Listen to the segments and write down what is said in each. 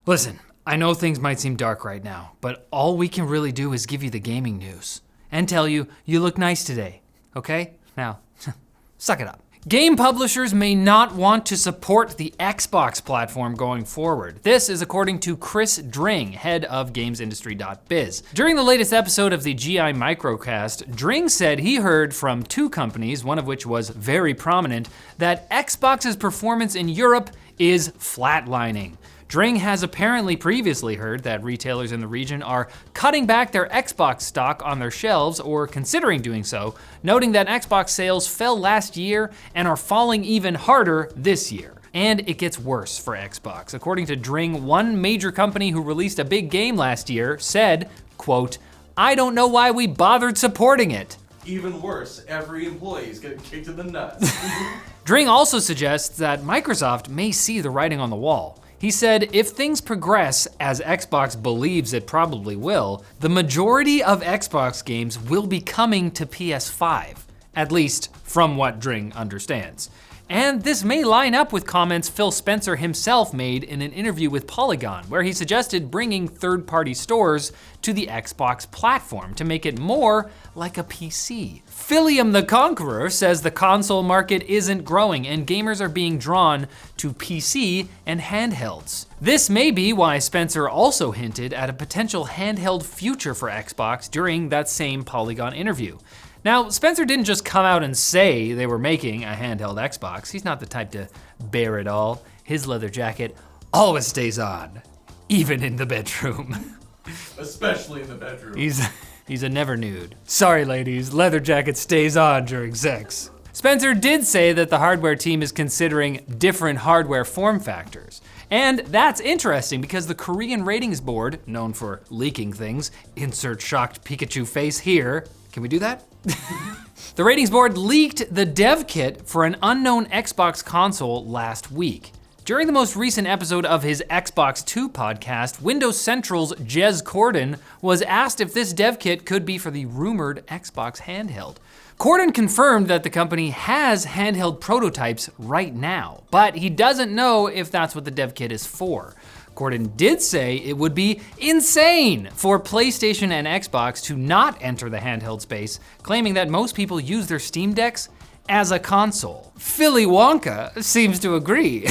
Listen, I know things might seem dark right now, but all we can really do is give you the gaming news and tell you look nice today, okay? Now, suck it up. Game publishers may not want to support the Xbox platform going forward. This is according to Chris Dring, head of gamesindustry.biz. During the latest episode of the GI Microcast, Dring said he heard from two companies, one of which was very prominent, that Xbox's performance in Europe is flatlining. Dring has apparently previously heard that retailers in the region are cutting back their Xbox stock on their shelves or considering doing so, noting that Xbox sales fell last year and are falling even harder this year. And it gets worse for Xbox. According to Dring, one major company who released a big game last year said, quote, "I don't know why we bothered supporting it." Even worse, every employee is getting kicked in the nuts. Dring also suggests that Microsoft may see the writing on the wall. He said, if things progress as Xbox believes it probably will, the majority of Xbox games will be coming to PS5, at least from what Dring understands. And this may line up with comments Phil Spencer himself made in an interview with Polygon, where he suggested bringing third-party stores to the Xbox platform to make it more like a PC. Philium the Conqueror says the console market isn't growing and gamers are being drawn to PC and handhelds. This may be why Spencer also hinted at a potential handheld future for Xbox during that same Polygon interview. Now, Spencer didn't just come out and say they were making a handheld Xbox. He's not the type to bear it all. His leather jacket always stays on, even in the bedroom. Especially in the bedroom. He's a never nude. Sorry ladies, leather jacket stays on during sex. Spencer did say that the hardware team is considering different hardware form factors. And that's interesting because the Korean ratings board, known for leaking things, insert shocked Pikachu face here. Can we do that? The ratings board leaked the dev kit for an unknown Xbox console last week. During the most recent episode of his Xbox 2 podcast, Windows Central's Jez Corden was asked if this dev kit could be for the rumored Xbox handheld. Corden confirmed that the company has handheld prototypes right now, but he doesn't know if that's what the dev kit is for. Corden did say it would be insane for PlayStation and Xbox to not enter the handheld space, claiming that most people use their Steam Decks as a console. Philly Wonka seems to agree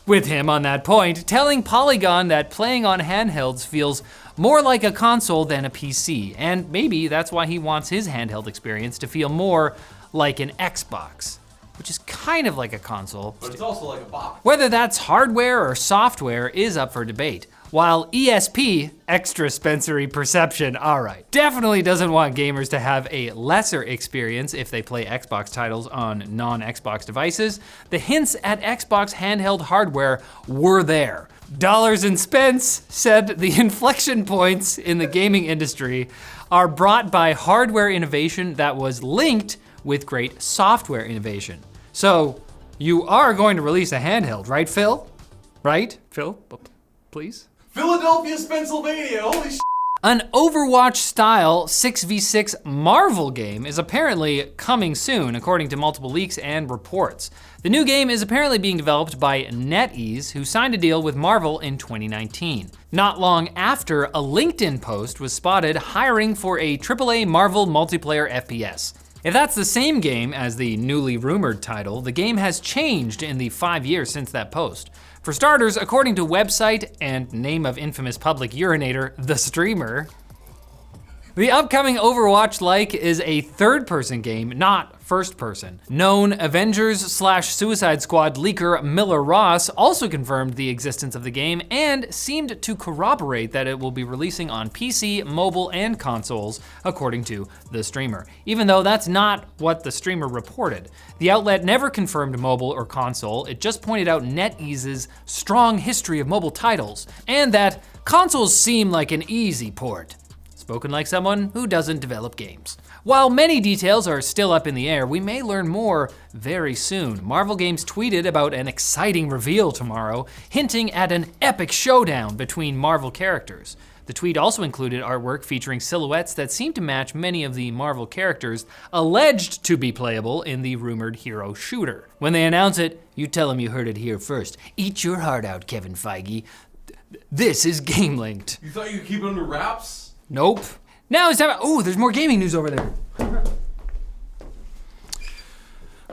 with him on that point, telling Polygon that playing on handhelds feels more like a console than a PC, and maybe that's why he wants his handheld experience to feel more like an Xbox, which is kind of like a console. But it's also like a box. Whether that's hardware or software is up for debate. While ESP, extra sensory perception, all right, definitely doesn't want gamers to have a lesser experience if they play Xbox titles on non-Xbox devices, the hints at Xbox handheld hardware were there. Dollars and Spence said the inflection points in the gaming industry are brought by hardware innovation that was linked with great software innovation. So you are going to release a handheld, right, Phil? Right, Phil, please? Philadelphia, Pennsylvania, holy sh**. An Overwatch-style 6v6 Marvel game is apparently coming soon, according to multiple leaks and reports. The new game is apparently being developed by NetEase, who signed a deal with Marvel in 2019. Not long after, a LinkedIn post was spotted hiring for a AAA Marvel multiplayer FPS. If that's the same game as the newly rumored title, the game has changed in the 5 years since that post. For starters, according to website and name of infamous public urinator, The Streamer, the upcoming Overwatch-like is a third-person game, not first-person. Known Avengers/Suicide Squad leaker Miller Ross also confirmed the existence of the game and seemed to corroborate that it will be releasing on PC, mobile, and consoles, according to The Streamer, even though that's not what The Streamer reported. The outlet never confirmed mobile or console, it just pointed out NetEase's strong history of mobile titles, and that consoles seem like an easy port. Spoken like someone who doesn't develop games. While many details are still up in the air, we may learn more very soon. Marvel Games tweeted about an exciting reveal tomorrow, hinting at an epic showdown between Marvel characters. The tweet also included artwork featuring silhouettes that seem to match many of the Marvel characters alleged to be playable in the rumored hero shooter. When they announce it, you tell them you heard it here first. Eat your heart out, Kevin Feige. This is Game Linked. You thought you could keep it under wraps? Nope. Now it's time. Oh, there's more gaming news over there.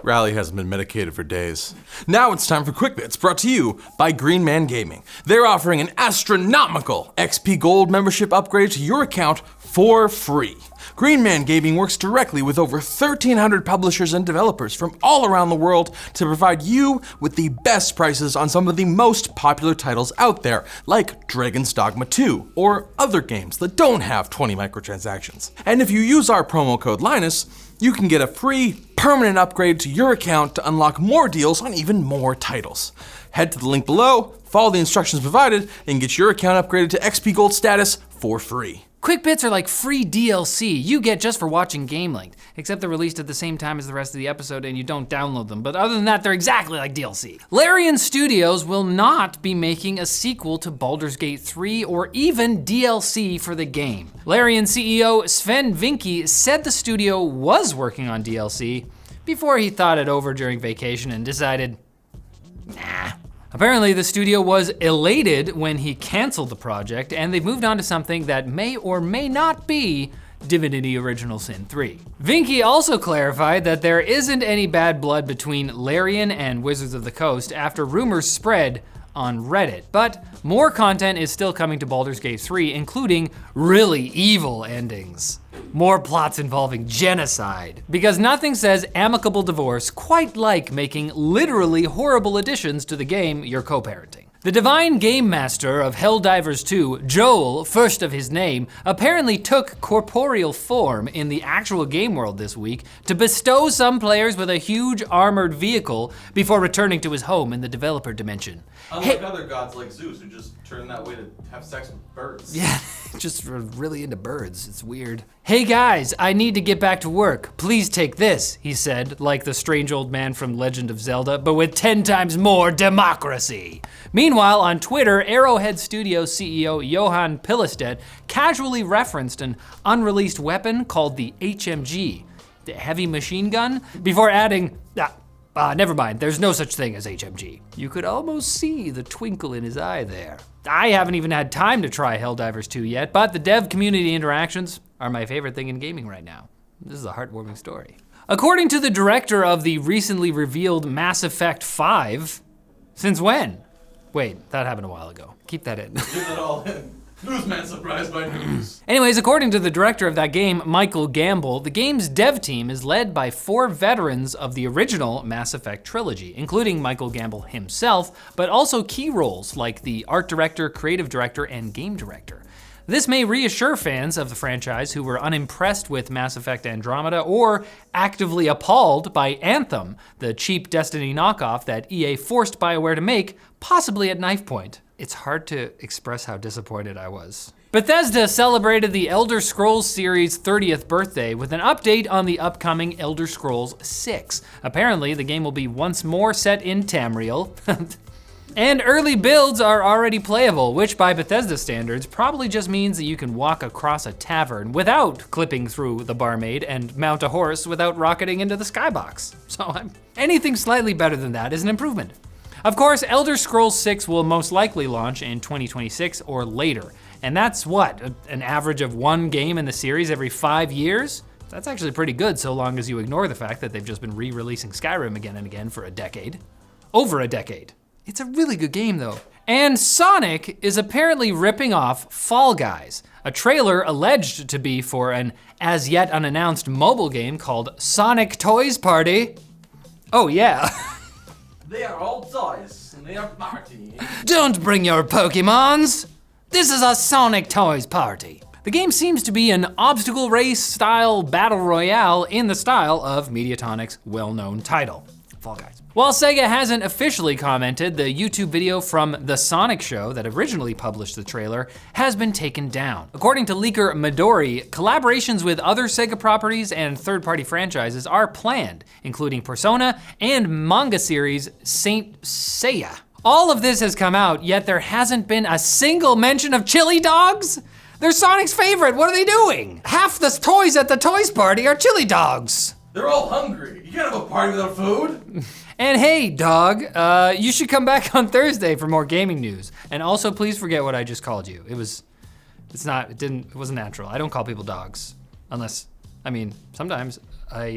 Rally hasn't been medicated for days. Now it's time for Quick Bits, brought to you by Green Man Gaming. They're offering an astronomical XP Gold membership upgrade to your account for free. Green Man Gaming works directly with over 1,300 publishers and developers from all around the world to provide you with the best prices on some of the most popular titles out there, like Dragon's Dogma 2, or other games that don't have 20 microtransactions. And if you use our promo code Linus, you can get a free permanent upgrade to your account to unlock more deals on even more titles. Head to the link below, follow the instructions provided, and get your account upgraded to XP Gold status for free. Quick Bits are like free DLC you get just for watching Game Linked, except they're released at the same time as the rest of the episode and you don't download them. But other than that, they're exactly like DLC. Larian Studios will not be making a sequel to Baldur's Gate 3 or even DLC for the game. Larian CEO Sven Vinke said the studio was working on DLC before he thought it over during vacation and decided, nah. Apparently, the studio was elated when he canceled the project, and they've moved on to something that may or may not be Divinity Original Sin 3. Vinke also clarified that there isn't any bad blood between Larian and Wizards of the Coast after rumors spread on Reddit, but more content is still coming to Baldur's Gate 3, including really evil endings. More plots involving genocide, because nothing says amicable divorce quite like making literally horrible additions to the game you're co-parenting. The divine game master of Helldivers 2, Joel, first of his name, apparently took corporeal form in the actual game world this week to bestow some players with a huge armored vehicle before returning to his home in the developer dimension. Unlike other gods like Zeus, who just turn that way to have sex with birds. Yeah, just really into birds. It's weird. Hey guys, I need to get back to work. Please take this, he said, like the strange old man from Legend of Zelda, but with 10 times more democracy. Meanwhile, on Twitter, Arrowhead Studios CEO Johan Pillestedt casually referenced an unreleased weapon called the HMG, the heavy machine gun, before adding, never mind, there's no such thing as HMG. You could almost see the twinkle in his eye there. I haven't even had time to try Helldivers 2 yet, but the dev community interactions are my favorite thing in gaming right now. This is a heartwarming story. According to the director of the recently revealed Mass Effect 5, since when? Wait, that happened a while ago. Keep that in. Get it all in. Newsman surprised by news. Anyways, according to the director of that game, Michael Gamble, the game's dev team is led by 4 veterans of the original Mass Effect trilogy, including Michael Gamble himself, but also key roles like the art director, creative director, and game director. This may reassure fans of the franchise who were unimpressed with Mass Effect Andromeda or actively appalled by Anthem, the cheap Destiny knockoff that EA forced BioWare to make, possibly at knife point. It's hard to express how disappointed I was. Bethesda celebrated the Elder Scrolls series' 30th birthday with an update on the upcoming Elder Scrolls 6. Apparently, the game will be once more set in Tamriel. And early builds are already playable, which by Bethesda standards probably just means that you can walk across a tavern without clipping through the barmaid and mount a horse without rocketing into the skybox. So anything slightly better than that is an improvement. Of course, Elder Scrolls 6 will most likely launch in 2026 or later. And that's what, an average of 1 game in the series every 5 years? That's actually pretty good so long as you ignore the fact that they've just been re-releasing Skyrim again and again for a decade. Over a decade. It's a really good game though. And Sonic is apparently ripping off Fall Guys, a trailer alleged to be for an as yet unannounced mobile game called Sonic Toys Party. Oh yeah. They are all toys, and they are party. Don't bring your Pokemons! This is a Sonic Toys Party. The game seems to be an obstacle race style battle royale in the style of Mediatonic's well-known title, Fall Guys. While Sega hasn't officially commented, the YouTube video from The Sonic Show that originally published the trailer has been taken down. According to leaker Midori, collaborations with other Sega properties and third-party franchises are planned, including Persona and manga series Saint Seiya. All of this has come out, yet there hasn't been a single mention of chili dogs? They're Sonic's favorite, what are they doing? Half the toys at the Toys Party are chili dogs. They're all hungry. You can't have a party without food. And hey, dog, you should come back on Thursday for more gaming news. And also, please forget what I just called you. It wasn't natural. I don't call people dogs, unless, I mean, sometimes I